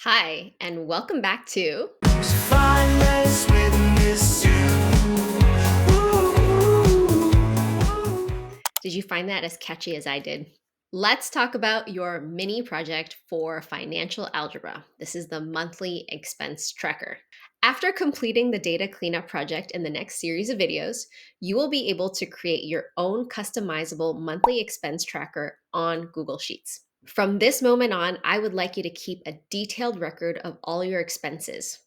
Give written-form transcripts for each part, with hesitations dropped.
Hi, and welcome back to. Finance with Miss Sue. Did you find that as catchy as I did? Let's talk about your mini project for financial algebra. This is the monthly expense tracker. After completing the data cleanup project in the next series of videos, you will be able to create your own customizable monthly expense tracker on Google Sheets. From this moment on, I would like you to keep a detailed record of all your expenses.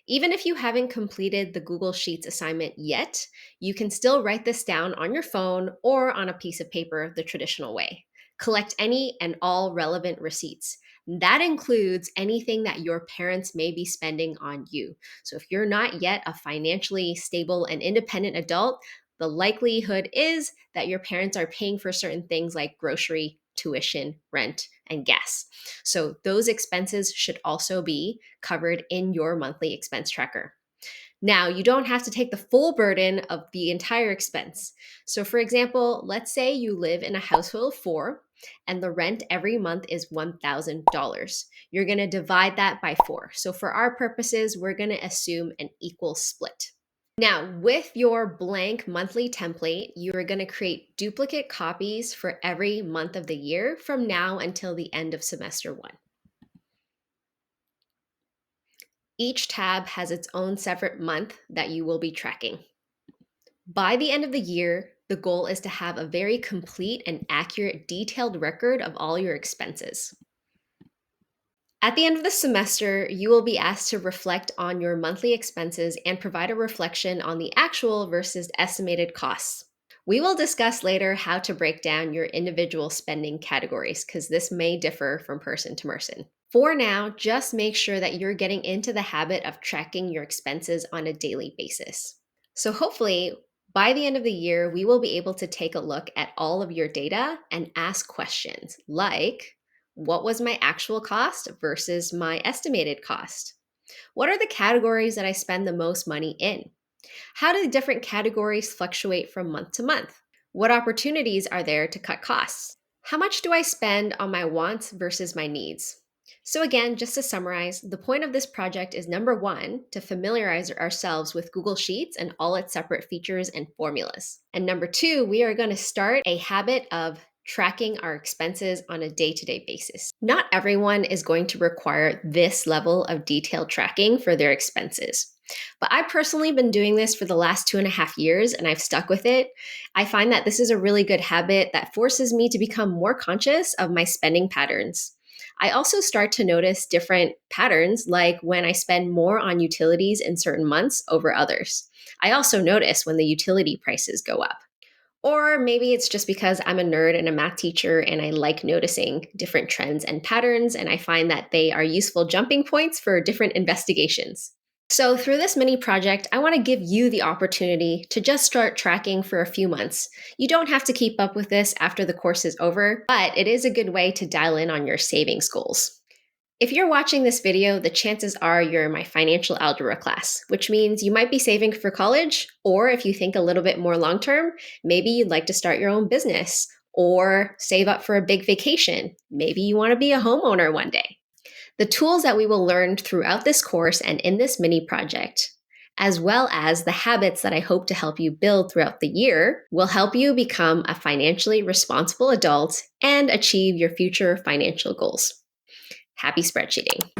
Even if you haven't completed the Google Sheets assignment yet, you can still write this down on your phone or on a piece of paper the traditional way. Collect any and all relevant receipts. That includes anything that your parents may be spending on you. So if you're not yet a financially stable and independent adult, the likelihood is that your parents are paying for certain things like grocery, tuition, rent, and gas. So those expenses should also be covered in your monthly expense tracker. Now, you don't have to take the full burden of the entire expense. So, for example, let's say you live in a household of four and the rent every month is $1,000. You're going to divide that by four. So, for our purposes, we're going to assume an equal split. Now, with your blank monthly template, you are going to create duplicate copies for every month of the year from now until the end of semester one. Each tab has its own separate month that you will be tracking. By the end of the year, the goal is to have a very complete and accurate, detailed record of all your expenses. At the end of the semester, you will be asked to reflect on your monthly expenses and provide a reflection on the actual versus estimated costs. We will discuss later how to break down your individual spending categories because this may differ from person to person. For now, just make sure that you're getting into the habit of tracking your expenses on a daily basis. So hopefully, by the end of the year, we will be able to take a look at all of your data and ask questions like, what was my actual cost versus my estimated cost? What are the categories that I spend the most money in? How do different categories fluctuate from month to month? What opportunities are there to cut costs? How much do I spend on my wants versus my needs? So, again, just to summarize, the point of this project is number one, to familiarize ourselves with Google Sheets and all its separate features and formulas. And number two, we are going to start a habit of tracking our expenses on a day-to-day basis. Not everyone is going to require this level of detailed tracking for their expenses. But I've personally been doing this for the last 2.5 years and I've stuck with it. I find that this is a really good habit that forces me to become more conscious of my spending patterns. I also start to notice different patterns, like when I spend more on utilities in certain months over others. I also notice when the utility prices go up. Or maybe it's just because I'm a nerd and a math teacher and I like noticing different trends and patterns, and I find that they are useful jumping points for different investigations. So, through this mini project, I want to give you the opportunity to just start tracking for a few months. You don't have to keep up with this after the course is over, but it is a good way to dial in on your savings goals. If you're watching this video, the chances are you're in my financial algebra class, which means you might be saving for college, or if you think a little bit more long term, maybe you'd like to start your own business or save up for a big vacation. Maybe you want to be a homeowner one day. The tools that we will learn throughout this course and in this mini project, as well as the habits that I hope to help you build throughout the year, will help you become a financially responsible adult and achieve your future financial goals. Happy spreadsheeting.